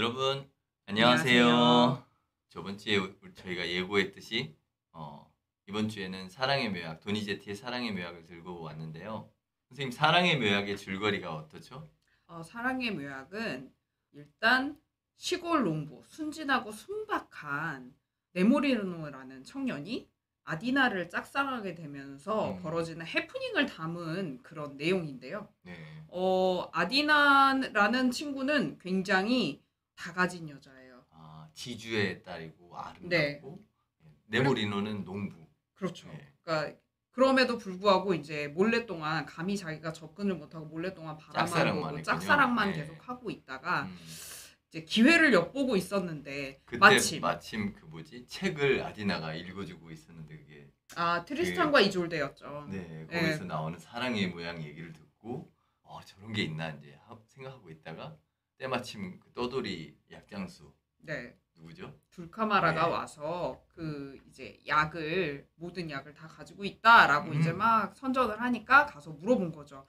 여러분 안녕하세요. 안녕하세요. 저번 주에 저희가 예고했듯이 이번 주에는 사랑의 묘약, 도니제티의 사랑의 묘약을 들고 왔는데요. 선생님, 사랑의 묘약의 줄거리가 어떻죠? 사랑의 묘약은 일단 시골 농부, 순진하고 순박한 네모리노라는 청년이 아디나를 짝사랑하게 되면서 음, 벌어지는 해프닝을 담은 그런 내용인데요. 네. 아디나라는 친구는 굉장히 다 가진 여자예요. 지주의 딸이고 네. 아름답고, 그리고 네모리노는 농부. 그렇죠. 네. 그러니까 그럼에도 불구하고 이제 몰래 동안 감히 자기가 접근을 못하고 몰래 동안 바라만 짝사랑만 보고 했군요. 짝사랑만 네. 계속 하고 있다가 음, 이제 기회를 엿보고 있었는데 그때 마침 마침 그 뭐지? 책을 아디나가 읽어주고 있었는데 그게 그 트리스탄과 이졸데였죠. 네, 예, 거기서 나오는 사랑의 모양 얘기를 듣고 저런 게 있나 이제 생각하고 있다가 때마침 그 떠돌이 약장수 네. 누구죠? 둘카마라가 네. 와서 그 이제 약을 모든 약을 다 가지고 있다라고 이제 음, 막 선전을 하니까 가서 물어본 거죠.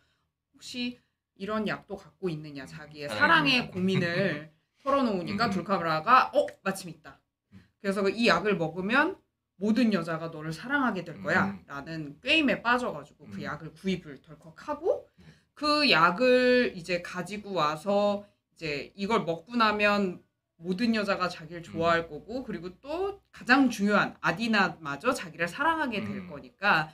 혹시 이런 약도 갖고 있느냐 자기의 사랑의 사랑의 모양. 고민을 털어놓으니까 음, 둘카마라가 마침 있다. 음, 그래서 이 약을 먹으면 모든 여자가 너를 사랑하게 될 거야 음, 라는 게임에 빠져가지고 그 음, 약을 구입을 덜컥 하고 네. 그 약을 이제 가지고 와서 이제 이걸 먹고 나면 모든 여자가 자기를 음, 좋아할 거고 그리고 또 가장 중요한 아디나마저 자기를 사랑하게 될 음, 거니까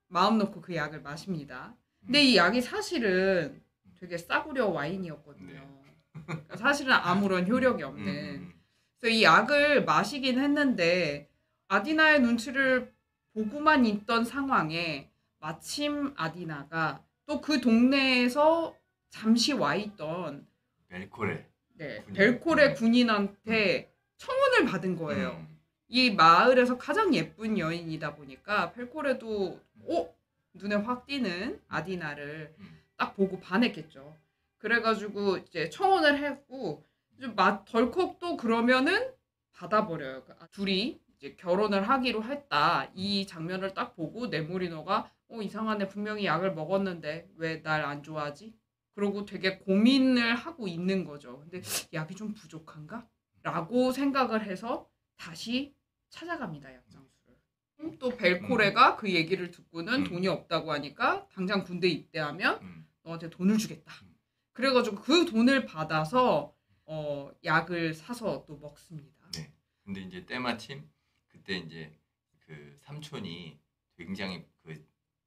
마음 놓고 그 약을 마십니다. 근데 음, 이 약이 사실은 되게 싸구려 와인이었거든요. 네. 그러니까 사실은 아무런 효력이 없는. 음, 그래서 이 약을 마시긴 했는데 아디나의 눈치를 보고만 있던 상황에 마침 아디나가 또 그 동네에서 잠시 와 있던 벨코레 네, 군인. 벨코레 음, 군인한테 청혼을 받은 거예요. 음, 이 마을에서 가장 예쁜 여인이다 보니까 벨코레도 눈에 확 띄는 음, 아디나를 음, 딱 보고 반했겠죠. 그래가지고 이제 청혼을 했고 덜컥 또 그러면은 받아버려요. 둘이 이제 결혼을 하기로 했다. 음, 이 장면을 딱 보고 네모리노가 이상하네 분명히 약을 먹었는데 왜 날 안 좋아하지? 그러고 되게 고민을 하고 있는 거죠. 근데 약이 좀 부족한가? 라고 생각을 해서 다시 찾아갑니다, 약장수를. 또 음, 벨코레가 그 얘기를 듣고는 음, 돈이 없다고 하니까 당장 군대 입대하면 음, 너한테 돈을 주겠다. 음. 그래가지고 그 돈을 받아서 약을 사서 또 먹습니다. 네. 근데 이제 때마침 그때 이제 그 삼촌이 굉장히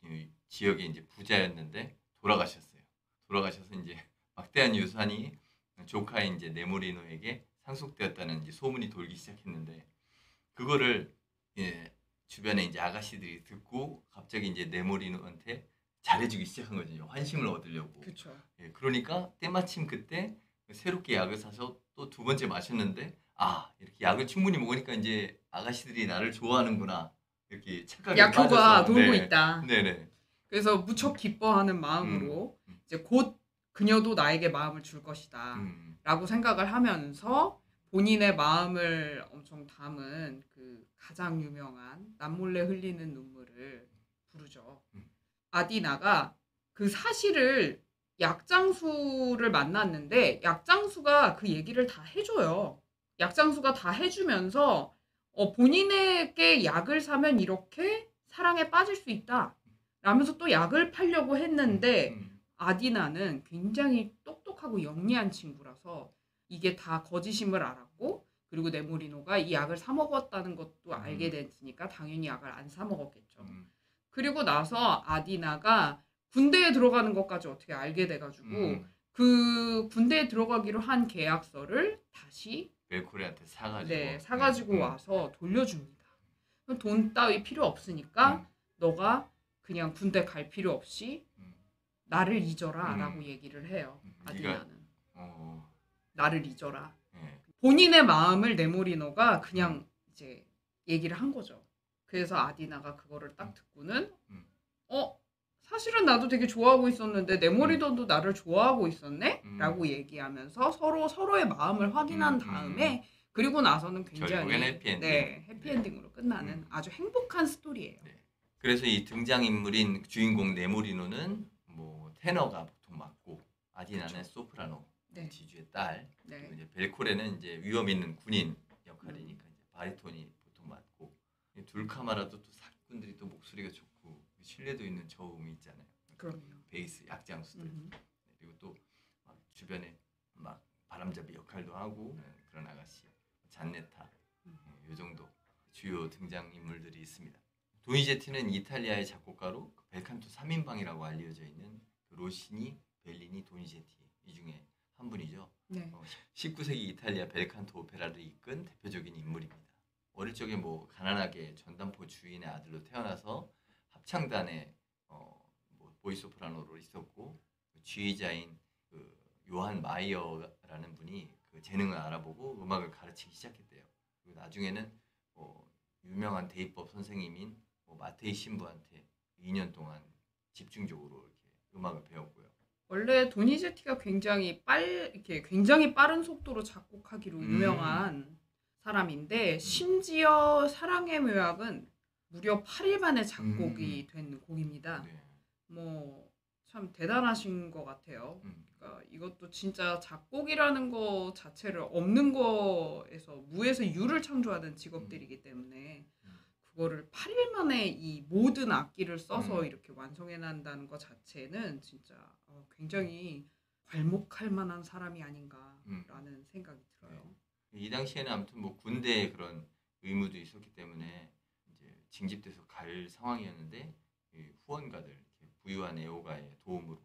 이 지역의 이제 부자였는데 돌아가셨어요. 돌아가셔서 이제 막대한 유산이 조카인 이제 네모리노에게 상속되었다는 이제 소문이 돌기 시작했는데 그거를 예, 주변에 이제 아가씨들이 듣고 갑자기 이제 네모리노한테 잘해주기 시작한 거죠. 환심을 얻으려고. 그쵸. 예, 그러니까 때마침 그때 새롭게 약을 사서 또 두 번째 마셨는데 이렇게 약을 충분히 먹으니까 이제 아가씨들이 나를 좋아하는구나 이렇게 착각에 약효가 빠져서 돌고 네, 있다. 네네, 그래서 무척 음, 기뻐하는 음, 마음으로 음, 이제 곧 그녀도 나에게 마음을 줄 것이다. 음, 라고 생각을 하면서 본인의 마음을 엄청 담은 그 가장 유명한 남몰래 흘리는 눈물을 부르죠. 음, 아디나가 그 사실을 약장수를 만났는데 약장수가 그 얘기를 다 해줘요. 약장수가 다 해주면서 본인에게 약을 사면 이렇게 사랑에 빠질 수 있다. 라면서 또 약을 팔려고 음, 했는데 음, 아디나는 굉장히 똑똑하고 영리한 친구라서 이게 다 거짓임을 알았고 그리고 네모리노가 이 약을 사 먹었다는 것도 알게 음, 됐으니까 당연히 약을 안 사 먹었겠죠. 음, 그리고 나서 아디나가 군대에 들어가는 것까지 어떻게 알게 돼가지고 음. 그 군대에 들어가기로 한 계약서를 다시 벨코레한테 네, 사가지고 사가지고 와서 돌려줍니다. 돈 따위 필요 없으니까 음, 너가 그냥 군대 갈 필요 없이 음, 나를 잊어라 라고 음, 얘기를 해요. 네가 아디나는. 어, 나를 잊어라. 예, 본인의 마음을 네모리노가 음, 그냥 이제 얘기를 한 거죠. 그래서 아디나가 그거를 딱 음, 듣고는 음, 어, 사실은 나도 되게 좋아하고 있었는데 음, 네모리더도 나를 좋아하고 있었네? 음, 라고 얘기하면서 서로의 마음을 확인한 음. 다음에 그리고 나서는 결국엔 굉장히 해피엔딩. 네, 네. 해피엔딩으로 끝나는 음. 아주 행복한 스토리예요. 네. 그래서 이 등장인물인 주인공 네모리노는 뭐 테너가 보통 맞고 아디나는 그쵸. 소프라노. 네. 지주의 딸. 네. 그리고 이제 벨코레는 이제 위험 있는 군인 역할이니까 이제 바리톤이 보통 맡고, 이 둘카마라도 또 사기꾼들이 또 목소리가 좋고 신뢰도 있는 저음이 있잖아요. 그럼요. 베이스 약장수들. 음. 그리고 또 막 주변에 막 바람잡이 역할도 하고 그런 아가씨 잔네타, 이 정도 주요 등장 인물들이 있습니다. 도니제티는 이탈리아의 작곡가로 벨칸토 3인방이라고 알려져 있는 로시니, 벨리니, 도니제티 이 중에 한 분이죠. 네. 19세기 이탈리아 벨칸토 오페라를 이끈 대표적인 인물입니다. 어릴 적에 뭐 가난하게 전단포 주인의 아들로 태어나서 합창단에 뭐 보이소프라노로 있었고, 지휘자인 그 요한 마이어라는 분이 그 재능을 알아보고 음악을 가르치기 시작했대요. 그리고 나중에는 유명한 대입법 선생님인 마테이 신부한테 2년 동안 집중적으로 이렇게 음악을 배웠고요. 원래 도니제티가 이렇게 굉장히 빠른 속도로 작곡하기로 유명한 사람인데, 심지어 사랑의 묘약은 무려 8일 만에 작곡이 된 곡입니다. 네. 뭐 참 대단하신 것 같아요. 그러니까 이것도 진짜 작곡이라는 거 자체를 없는 거에서 무에서 유를 창조하는 직업들이기 때문에 그거를 8일 만에 이 모든 악기를 써서 이렇게 완성해낸다는 것 자체는 진짜 굉장히 괄목할 만한 사람이 아닌가라는 생각이 들어요. 이 당시에는 아무튼 뭐 군대의 그런 의무도 있었기 때문에 이제 징집돼서 갈 상황이었는데, 이 후원가들, 이렇게 부유한 애호가의 도움으로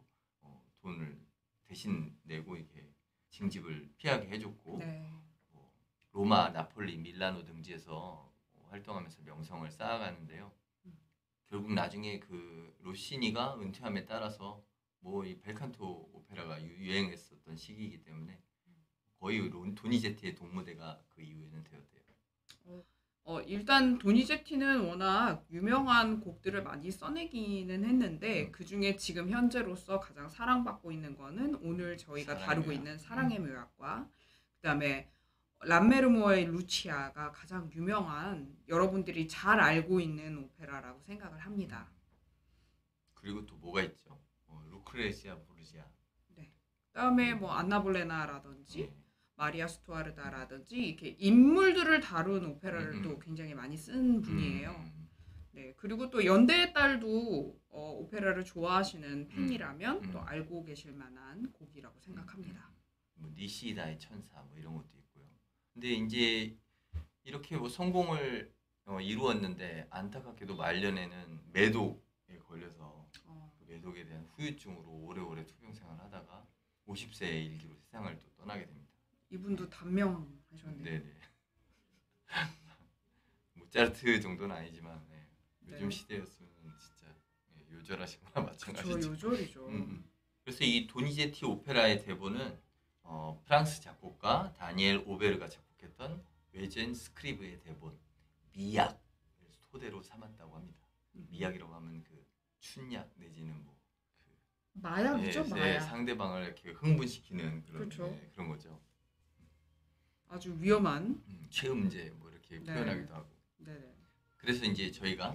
돈을 대신 내고 이렇게 징집을 피하게 해줬고, 네. 뭐 로마, 나폴리, 밀라노 등지에서 활동하면서 명성을 쌓아가는데요. 결국 나중에 그 로시니가 은퇴함에 따라서 뭐 이 벨칸토 오페라가 유행했었던 시기이기 때문에 거의 도니제티의 동무대가 그 이후에는 되었대요. 일단 도니제티는 워낙 유명한 곡들을 많이 써내기는 했는데, 그 중에 지금 현재로서 가장 사랑받고 있는 거는 오늘 저희가 다루고 있는 사랑의 묘약과 그다음에 람메르모의 루치아가 가장 유명한, 여러분들이 잘 알고 있는 오페라라고 생각을 합니다. 그리고 또 뭐가 있죠? 루크레시아 보르지아. 네. 그다음에 뭐 안나 볼레나라든지 네. 마리아 스투아르다라든지 이렇게 인물들을 다룬 오페라를 또 굉장히 많이 쓴 분이에요. 네. 그리고 또 연대의 딸도 오페라를 좋아하시는 팬이라면 또 알고 계실 만한 곡이라고 생각합니다. 뭐 니시다의 천사 뭐 이런 것도 있고요. 근데 이제 이렇게 뭐 성공을 이루었는데 안타깝게도 말년에는 매독에 걸려서 그 매독에 대한 후유증으로 오래오래 투병 생활을 하다가 50세의 일기로 세상을 또 떠나게 됩니다. 이분도 단명하셨네요. 네네. 모차르트 정도는 아니지만 요즘 네. 시대였으면 진짜 요절하신 거나 마찬가지죠. 그쵸, 요절이죠. 그래서 이 도니제티 오페라의 대본은 프랑스 작곡가 다니엘 오베르가 작곡했던 외젠 스크리브의 대본 미약을 토대로 삼았다고 합니다. 미약이라고 하면 그 춘약 내지는 뭐 마약이죠, 마약. 상대방을 이렇게 흥분시키는 그런 그렇죠. 그런 거죠. 아주 위험한. 최음제 뭐 이렇게 네. 표현하기도 하고. 네네. 그래서 이제 저희가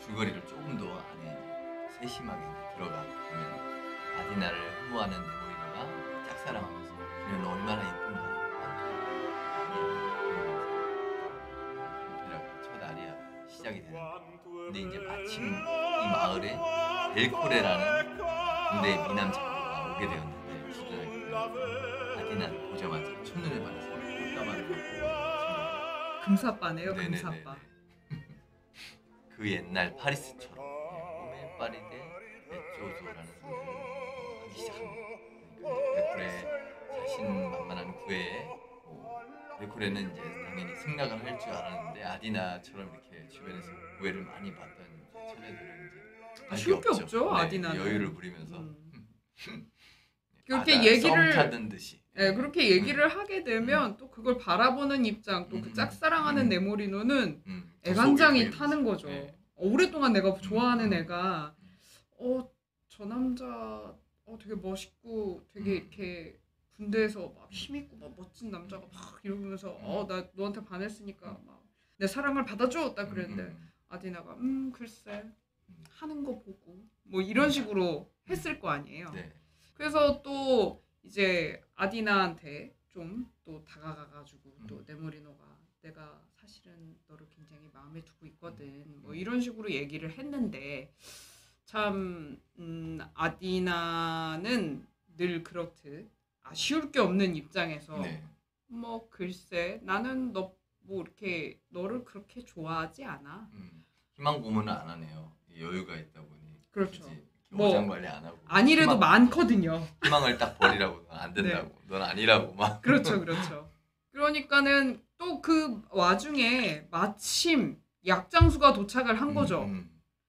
줄거리를 조금 더 안에 세심하게 이제 들어가 보면 아디나를 흠모하는 데모리노가 짝사랑하면서 그녀는 얼마나 예쁜가. 오페라가 첫 아리아 시작이 되는데, 근데 이제 마침 이 마을에 벨코레라는 군대 미남 장교가 오게 되었는데, 수준하게 아디나를 보자마자 첫눈에 반해서 꽃다발을 받고 금사빠네요, 네네네네. 금사빠. 그 옛날 파리스처럼 몸에 파리데 메조조라는 소리를 하기 시작합니다. 그러니까 벨코레 자신만만한 구애에 벨코레는 이제 당연히 승낙을 할 줄 알았는데, 아디나처럼 이렇게 주변에서 구애를 많이 받던 처녀들은 이제 할 쉬울 게 없죠, 아디나는. 여유를 부리면서 그렇게 얘기를 썸 타던 듯이. 네, 그렇게 얘기를 하게 되면 또 그걸 바라보는 입장, 또 그 짝사랑하는 네모리노는 애간장이 타는 거죠. 네. 오랫동안 내가 좋아하는 애가 저 남자 되게 멋있고 되게 이렇게 군대에서 막 힘있고 막 멋진 남자가 막 이러면서 나 너한테 반했으니까 막 내 사랑을 받아줘 딱 그랬는데 아디나가 글쎄 하는 거 보고 뭐 이런 식으로 했을 거 아니에요. 네. 그래서 또 이제 아디나한테 좀 또 다가가가지고 또 네모리노가 내가 사실은 너를 굉장히 마음에 두고 있거든. 뭐 이런 식으로 얘기를 했는데 참 아디나는 늘 그렇듯 아쉬울 게 없는 입장에서 네. 뭐 글쎄 나는 너 뭐 이렇게 너를 그렇게 좋아하지 않아. 희망 고문은 안 하네요. 여유가 있다 보니. 그렇죠. 굳이 뭐 어장 관리 안 하고. 아니래도 많거든요. 희망을 딱 버리라고 넌 안 된다고. 넌 아니라고 막. 그렇죠, 그렇죠. 그러니까는 또 그 와중에 마침 약장수가 도착을 한 거죠.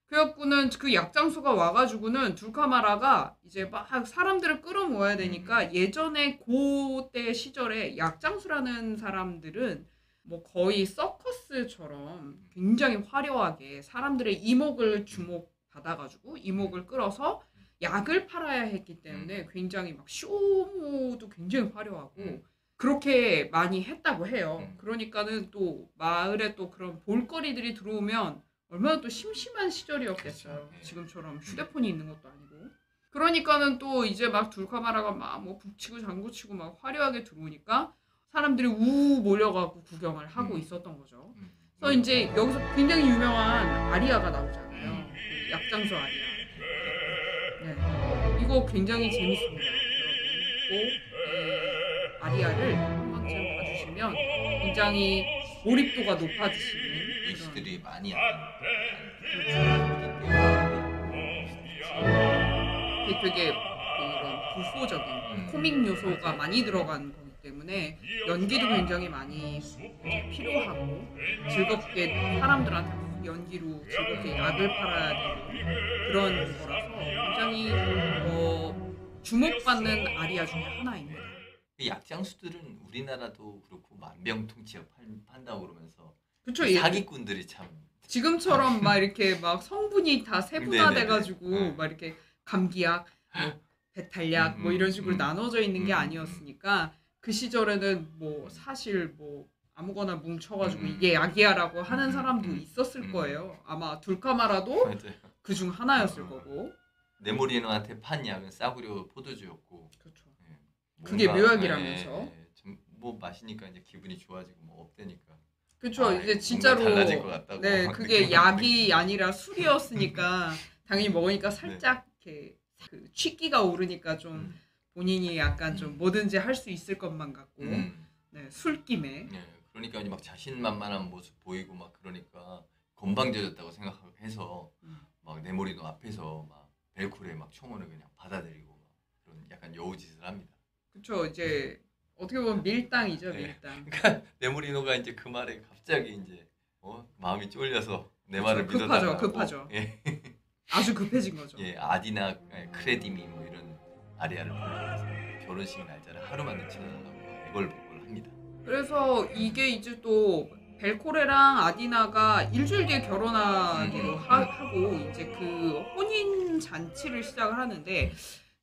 그래갖고는 그 약장수가 와가지고는 둘카마라가 이제 막 사람들을 끌어모아야 되니까 예전에 그때 시절에 약장수라는 사람들은 뭐 거의 서커스처럼 굉장히 화려하게 사람들의 이목을 주목받아가지고 이목을 끌어서 약을 팔아야 했기 때문에 굉장히 막 쇼도 굉장히 화려하고 그렇게 많이 했다고 해요. 그러니까는 또 마을에 또 그런 볼거리들이 들어오면 얼마나 또 심심한 시절이었겠어요. 그렇죠. 지금처럼 휴대폰이 있는 것도 아니고. 그러니까는 또 이제 막 둘카마라가 막 뭐 북치고 장구치고 막 화려하게 들어오니까 사람들이 우우 몰려가고 구경을 하고 있었던 거죠. 그래서 이제 여기서 굉장히 유명한 아리아가 나오잖아요. 그 약장수 아리아. 네. 이거 굉장히 재밌습니다. 여러분 꼭 아리아를 한 번쯤 봐주시면 굉장히 몰입도가 높아지시는 이슈들이 많이 되게 그런 부수적인 코믹 요소가 많이 들어간 거기 때문에 연기도 굉장히 많이 필요하고 즐겁게 사람들한테 연기로 즐겁게 약을 팔아야 되는 그런 거라서 굉장히 주목받는 아리아 중에 하나입니다. 약장수들은 우리나라도 그렇고 만병통치약 판다고 그러면서 그쵸, 사기꾼들이 참 지금처럼 막 이렇게 막 성분이 다 세분화돼가지고 막 이렇게 감기약, 뭐 배탈약 뭐 이런 식으로 나눠져 있는 게 아니었으니까 그 시절에는 뭐 사실 뭐 아무거나 뭉쳐가지고 이게 약이야라고 하는 사람도 있었을 거예요. 아마 둘카마라도 그 중 하나였을 거고. 네모리노한테 판 약은 싸구려 포도주였고. 그렇죠. 네, 그게 묘약이라면서. 뭐 마시니까 이제 기분이 좋아지고 뭐 없대니까. 그렇죠. 이제 진짜로 달라질 것 같다고. 네, 그게 약이 아니라 술이었으니까 당연히 먹으니까 살짝 이렇게 그 취기가 오르니까 좀 본인이 약간 좀 뭐든지 할 수 있을 것만 같고 네, 술김에. 네, 그러니까 막 자신만만한 모습 보이고 막 그러니까 건방져졌다고 생각해서 막 네모리노 앞에서 막 벨코레 막 총원을 그냥 받아들이고 막 그런 약간 여우짓을 합니다. 그렇죠. 이제 어떻게 보면 밀당이죠, 네. 밀당. 그러니까 네모리노가 이제 그 말에 갑자기 이제 마음이 쫄려서 내 말을 믿어달라고. 급하죠. 예. 아주 급해진 거죠. 예, 아디나 크레디미 뭐 이런 아리아를 불러서 결혼식 날짜를 하루만 늦춰달라고 애걸복걸 합니다. 그래서 이게 이제 또 벨코레랑 아디나가 일주일 뒤에 결혼하기로 하고 이제 그 혼인 잔치를 시작을 하는데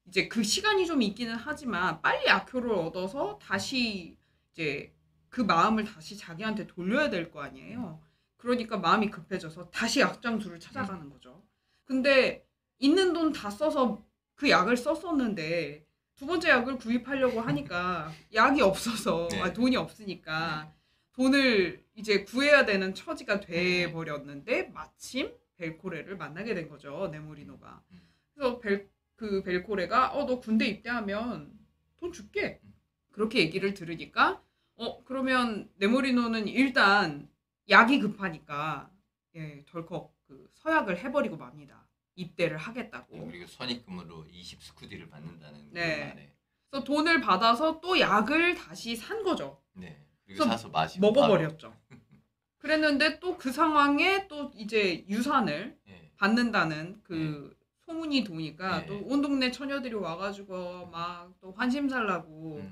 이제 그 시간이 좀 있기는 하지만 빨리 약효를 얻어서 다시 이제 그 마음을 다시 자기한테 돌려야 될 거 아니에요. 그러니까 마음이 급해져서 다시 약장수를 찾아가는 거죠. 근데 있는 돈 다 써서 그 약을 썼었는데 두 번째 약을 구입하려고 하니까 약이 없어서 돈이 없으니까 돈을 이제 구해야 되는 처지가 돼 버렸는데 마침 벨코레를 만나게 된 거죠, 네모리노가. 그래서 벨코레가 너 군대 입대하면 돈 줄게. 그렇게 얘기를 들으니까 그러면 네모리노는 일단 약이 급하니까 덜컥 그 서약을 해버리고 맙니다. 입대를 하겠다고. 그리고 선입금으로 20스쿠디를 받는다는 말에. 그래서 돈을 받아서 또 약을 다시 산 거죠. 네. 그리고 사서 마시고 먹어버렸죠. 그랬는데 또 그 상황에 또 이제 유산을 받는다는 그 소문이 도니까 또 온 동네 처녀들이 와가지고 막 또 환심살라고.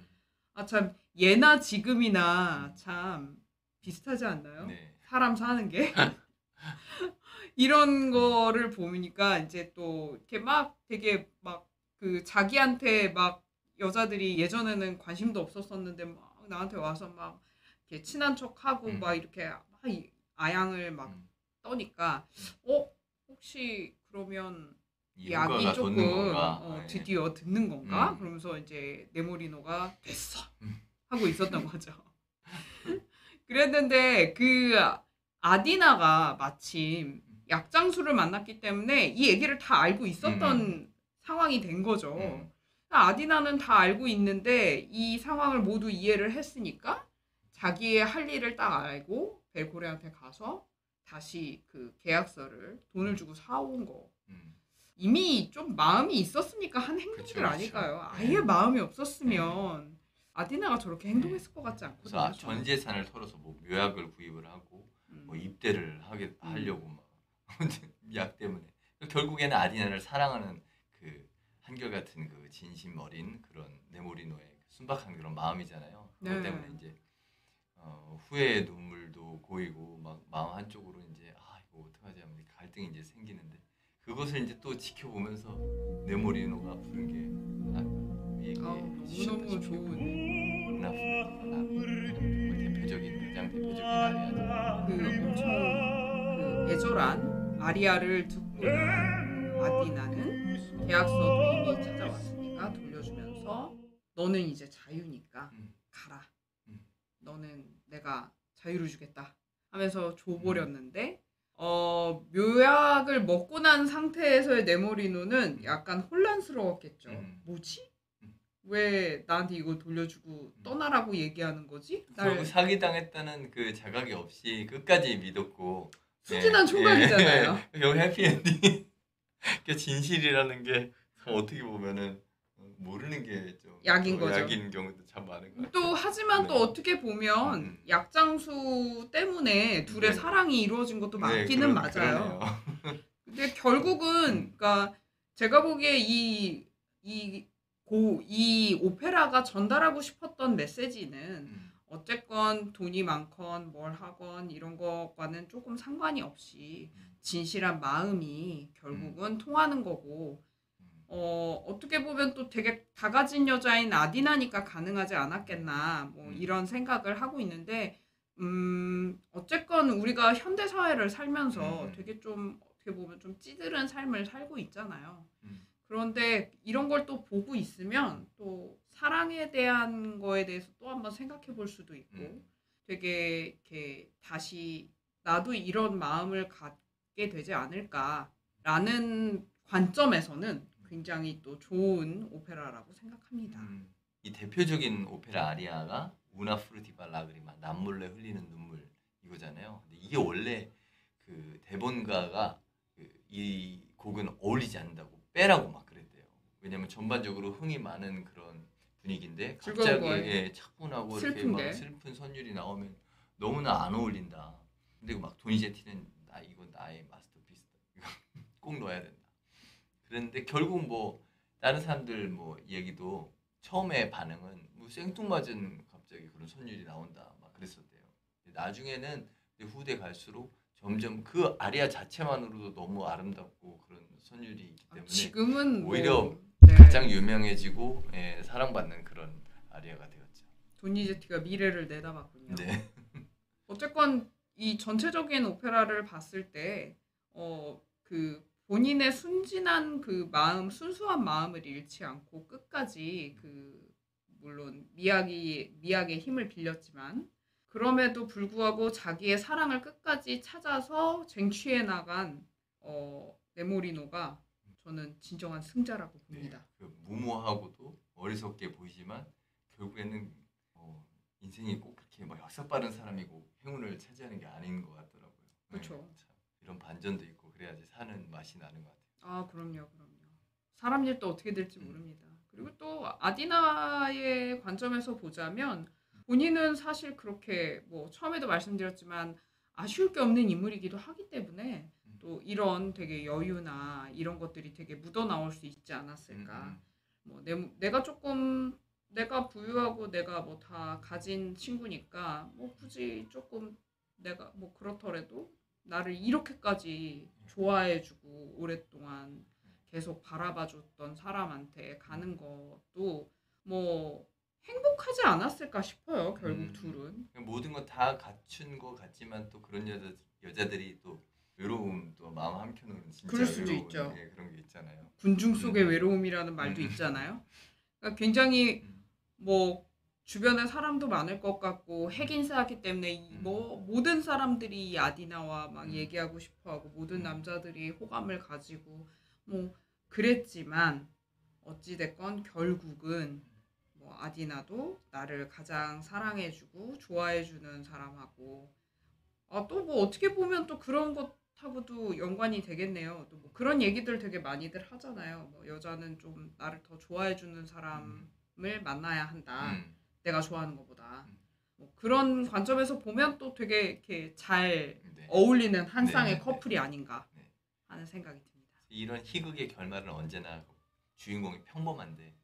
아 참 예나 지금이나 참 비슷하지 않나요? 사람 사는 게. 이런 거를 보니까 이제 또 이렇게 막 되게 막 그 자기한테 막 여자들이 예전에는 관심도 없었었는데 막 나한테 와서 막 이렇게 친한 척하고 막 이렇게 막 아양을 막 떠니까 혹시 그러면 이 약이 효과가 조금 돋는 건가? 예. 드디어 듣는 건가? 음. 그러면서 이제 네모리노가 됐어 음. 하고 있었던 거죠. 그랬는데 그 아디나가 마침 약장수를 만났기 때문에 이 얘기를 다 알고 있었던 상황이 된 거죠. 음. 아디나는 다 알고 있는데 이 상황을 모두 이해를 했으니까 자기의 할 일을 딱 알고 벨코레한테 가서 다시 그 계약서를 돈을 주고 사온 거. 음. 이미 좀 마음이 있었으니까 한 그쵸, 행동들 그쵸. 아닐까요? 아예 네. 마음이 없었으면 아디나가 저렇게 행동했을 것 같지 그래서 않거든요. 저는. 전 재산을 털어서 뭐 묘약을 구입을 하고 뭐 입대를 하려고 막 약 때문에 결국에는 아디나를 사랑하는 그 한결같은 그 진심 어린 그런 네모리노의 순박한 그런 마음이잖아요. 그것 네. 때문에 이제 후회의 눈물도 고이고 막 마음 한쪽으로 이제 아 이거 어떡하지 하면 갈등이 이제 생기는데 그것을 이제 또 지켜보면서 네모리노가 부른 게 이게 너무너무 좋은 정말 대표적인 가장 대표적인 아리아죠. 그 엄청 그 애절한 아리아를 듣고 난 아디나는 계약서도 이미 찾아왔으니까 돌려주면서 너는 이제 자유니까 가라. 너는 내가 자유를 주겠다 하면서 줘버렸는데 묘약을 먹고 난 상태에서의 네모리노는 약간 혼란스러웠겠죠. 뭐지? 왜 나한테 이걸 돌려주고 떠나라고 얘기하는 거지? 결국 사기당했다는 그 자각이 없이 끝까지 믿었고 순진한 총각이잖아요. 결국 해피엔딩 그 진실이라는 게 어떻게 보면은 모르는 게 좀 약인 거죠. 약인 경우도 참 많은 것 같아요. 또 하지만 네. 또 어떻게 보면 약장수 때문에 둘의 네. 사랑이 이루어진 것도 맞기는 맞아요. 그러네요. 근데 결국은 그러니까 제가 보기에 이 오페라가 전달하고 싶었던 메시지는 어쨌건 돈이 많건 뭘 하건 이런 것과는 조금 상관이 없이 진실한 마음이 결국은 통하는 거고 어떻게 보면 또 되게 다 가진 여자인 아디나니까 가능하지 않았겠나 뭐 이런 생각을 하고 있는데 어쨌건 우리가 현대 사회를 살면서 되게 좀 어떻게 보면 좀 찌들은 삶을 살고 있잖아요. 그런데 이런 걸 또 보고 있으면 또 사랑에 대한 거에 대해서 또 한번 생각해 볼 수도 있고 되게 이렇게 다시 나도 이런 마음을 갖게 되지 않을까라는 관점에서는 굉장히 또 좋은 오페라라고 생각합니다. 이 대표적인 오페라 아리아가 우나 프루티바 라그리마 남몰래 흘리는 눈물 이거잖아요. 근데 이게 원래 그 대본가가 이 곡은 어울리지 않는다고 빼라고 막 그랬대요. 왜냐면 전반적으로 흥이 많은 그런 분위기인데 갑자기 차분하고 이렇게 막 슬픈 선율이 나오면 너무나 안 어울린다. 근데 막 도니제티는 이건 나의 마스터피스다. 이거 꼭 넣어야 된다. 그랬는데 결국 뭐 다른 사람들 뭐 얘기도 처음에 반응은 뭐 생뚱맞은 갑자기 그런 선율이 나온다 막 그랬었대요. 나중에는 후대 갈수록 점점 그 아리아 자체만으로도 너무 아름답고 그런 선율이 있기 때문에 지금은 오히려 가장 유명해지고 사랑받는 그런 아리아가 되었죠. 도니제티가 미래를 내다봤군요. 네. 어쨌건 이 전체적인 오페라를 봤을 때 그 본인의 순진한 그 마음, 순수한 마음을 잃지 않고 끝까지 그 물론 미학의 힘을 빌렸지만 그럼에도 불구하고 자기의 사랑을 끝까지 찾아서 쟁취해 나간 네모리노가 저는 진정한 승자라고 봅니다. 그 무모하고도 어리석게 보이지만 결국에는 인생이 꼭 그렇게 막 역사 빠른 사람이고 행운을 차지하는 게 아닌 것 같더라고요. 그렇죠. 이런 반전도 있고 그래야지 사는 맛이 나는 것 같아요. 아, 그럼요. 사람 일도 어떻게 될지 모릅니다. 그리고 또 아디나의 관점에서 보자면 본인은 사실 그렇게 뭐 처음에도 말씀드렸지만 아쉬울 게 없는 인물이기도 하기 때문에 또 이런 되게 여유나 이런 것들이 되게 묻어나올 수 있지 않았을까. 뭐 내가 부유하고 내가 뭐 다 가진 친구니까 뭐 굳이 조금 내가 뭐 그렇더라도 나를 이렇게까지 좋아해주고 오랫동안 계속 바라봐줬던 사람한테 가는 것도 뭐 행복하지 않았을까 싶어요. 결국 둘은. 모든 건 다 갖춘 것 같지만 또 그런 여자들이 또 외로움도 마음 한켠으로는 진짜 그럴 수도 외로운 있죠. 예, 그런 게 있잖아요. 군중 속의 음. 외로움이라는 말도 음. 있잖아요. 그러니까 굉장히 음. 뭐 주변에 사람도 많을 것 같고 핵인사하기 때문에 뭐 모든 사람들이 이 아디나와 막 얘기하고 싶어하고 모든 남자들이 호감을 가지고 뭐 그랬지만 어찌 됐건 결국은 뭐 아디나도 나를 가장 사랑해주고 좋아해주는 사람하고 또 뭐 어떻게 보면 또 그런 것하고도 연관이 되겠네요. 또 뭐 그런 얘기들 되게 많이들 하잖아요. 뭐 여자는 좀 나를 더 좋아해주는 사람을 만나야 한다. 내가 좋아하는 것보다. 뭐 그런 관점에서 보면 또 되게 이렇게 잘 네. 어울리는 한 쌍의 네. 커플이 아닌가 네. 하는 생각이 듭니다. 이런 희극의 결말은 언제나 주인공이 평범한데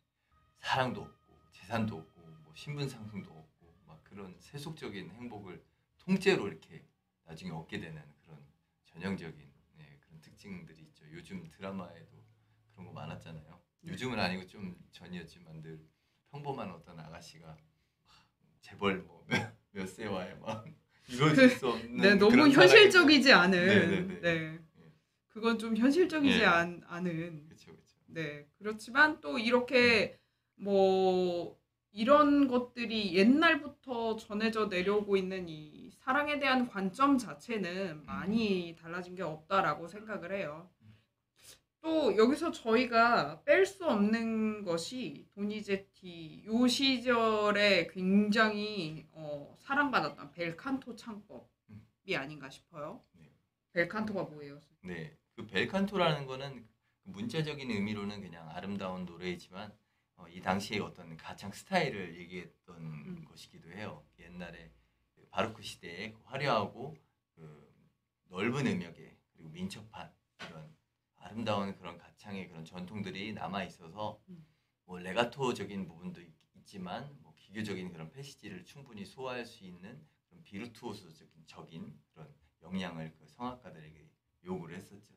사랑도 없고 재산도 없고 뭐 신분 상승도 없고 막 그런 세속적인 행복을 통째로 이렇게 나중에 얻게 되는 그런 전형적인 네, 그런 특징들이 있죠. 요즘 드라마에도 그런 거 많았잖아요. 요즘은 아니고 좀 전이었지만 늘 평범한 어떤 아가씨가 재벌 뭐 몇 세와의 막 이루어질 수 없는 네, 너무 그런 현실적이지 사랑에서 않은 네네네. 네. 예. 그건 좀 현실적이지 예. 않은 그렇죠, 그렇죠. 네. 그렇지만 또 이렇게 뭐 이런 것들이 옛날부터 전해져 내려오고 있는 이 사랑에 대한 관점 자체는 많이 달라진 게 없다라고 생각을 해요. 또 여기서 저희가 뺄 수 없는 것이 도니제티 요 시절에 굉장히 사랑받았던 벨칸토 창법이 아닌가 싶어요. 네. 벨칸토가 뭐예요? 네, 그 벨칸토라는 거는 문자적인 의미로는 그냥 아름다운 노래이지만 이 당시에 어떤 가창 스타일을 얘기했던 것이기도 해요. 옛날에 그 바로크 시대에 화려하고 그 넓은 음역에 그리고 민첩한 그런 아름다운 그런 가창의 그런 전통들이 남아 있어서 뭐 레가토적인 부분도 있지만 뭐 기교적인 그런 패시지를 충분히 소화할 수 있는 그런 비르투오스적인 그런 역량을 그 성악가들에게 요구를 했었죠.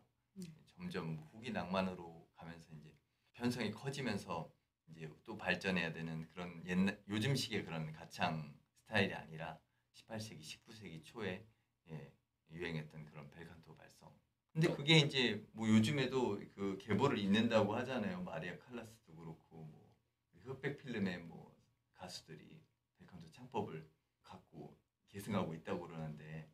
점점 후기 낭만으로 가면서 이제 편성이 커지면서 이제 또 발전해야 되는 그런 옛날 요즘식의 그런 가창 스타일이 아니라 18세기, 19세기 초에 예, 유행했던 그런 벨칸토 발성. 근데 그게 이제 뭐 요즘에도 그 계보를 잇는다고 하잖아요. 마리아 칼라스도 그렇고 뭐 흑백 필름의 뭐 가수들이 벨칸토 창법을 갖고 계승하고 있다고 그러는데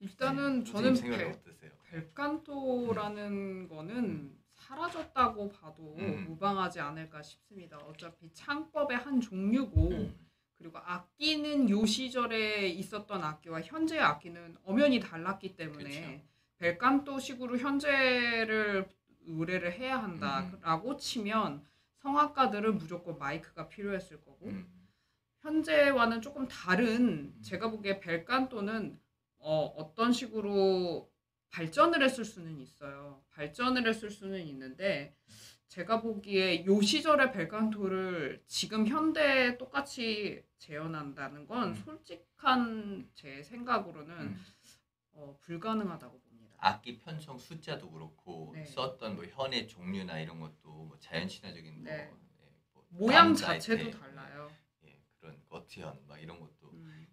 일단은 네, 저는 생각이 어떠세요? 벨칸토라는 거는 사라졌다고 봐도 무방하지 않을까 싶습니다. 어차피 창법의 한 종류고 그리고 악기는 요 시절에 있었던 악기와 현재의 악기는 엄연히 달랐기 때문에 그쵸. 벨칸토식으로 현재를 의뢰를 해야 한다라고 치면 성악가들은 무조건 마이크가 필요했을 거고 현재와는 조금 다른 제가 보기에 벨칸토는 어떤 식으로 발전을 했을 수는 있어요. 발전을 했을 수는 있는데 제가 보기에 요 시절의 벨칸토를 지금 현대에 똑같이 재현한다는 건 솔직한 제 생각으로는 불가능하다고 봅니다. 악기 편성 숫자도 그렇고 네. 썼던 뭐 현의 종류나 이런 것도 뭐 자연 친화적인 네. 뭐 모양 사이테, 자체도 달라요. 예, 그런 거트현 막 이런 것도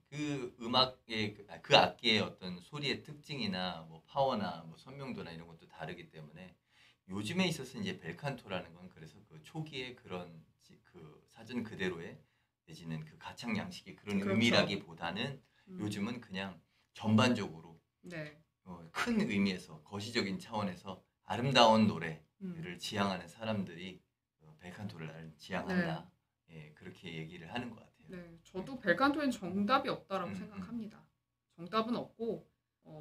그 음악의 그 악기의 어떤 소리의 특징이나 뭐 파워나 뭐 선명도나 이런 것도 다르기 때문에 요즘에 있어서 이제 벨칸토라는 건 그래서 그 초기에 그런 그 사전 그대로의 내지는 그 가창 양식의 그런 그렇죠. 의미라기보다는 요즘은 그냥 전반적으로 네. 큰 의미에서 거시적인 차원에서 아름다운 노래를 지향하는 사람들이 벨칸토를 지향한다. 예, 그렇게 얘기를 하는 것 같아요. 네, 저도 벨칸토엔 정답이 없다라고 생각합니다. 정답은 없고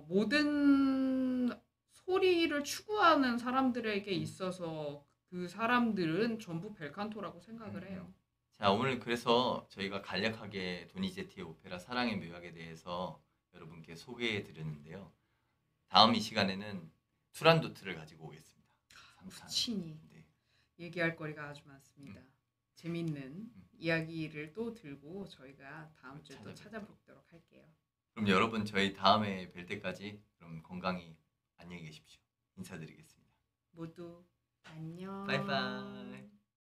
모든 소리를 추구하는 사람들에게 있어서 그 사람들은 전부 벨칸토라고 생각을 해요. 자, 오늘 그래서 저희가 간략하게 도니제티의 오페라 사랑의 묘약에 대해서 여러분께 소개해 드렸는데요. 다음 이 시간에는 투란도트를 가지고 오겠습니다. 3탄. 친히 네. 얘기할 거리가 아주 많습니다. 재밌는 이야기를 또 들고 저희가 다음 주에 또 찾아뵙도록 할게요. 그럼 여러분 저희 다음에 뵐 때까지 그럼 건강히 안녕히 계십시오. 인사드리겠습니다. 모두 안녕. 바이바이.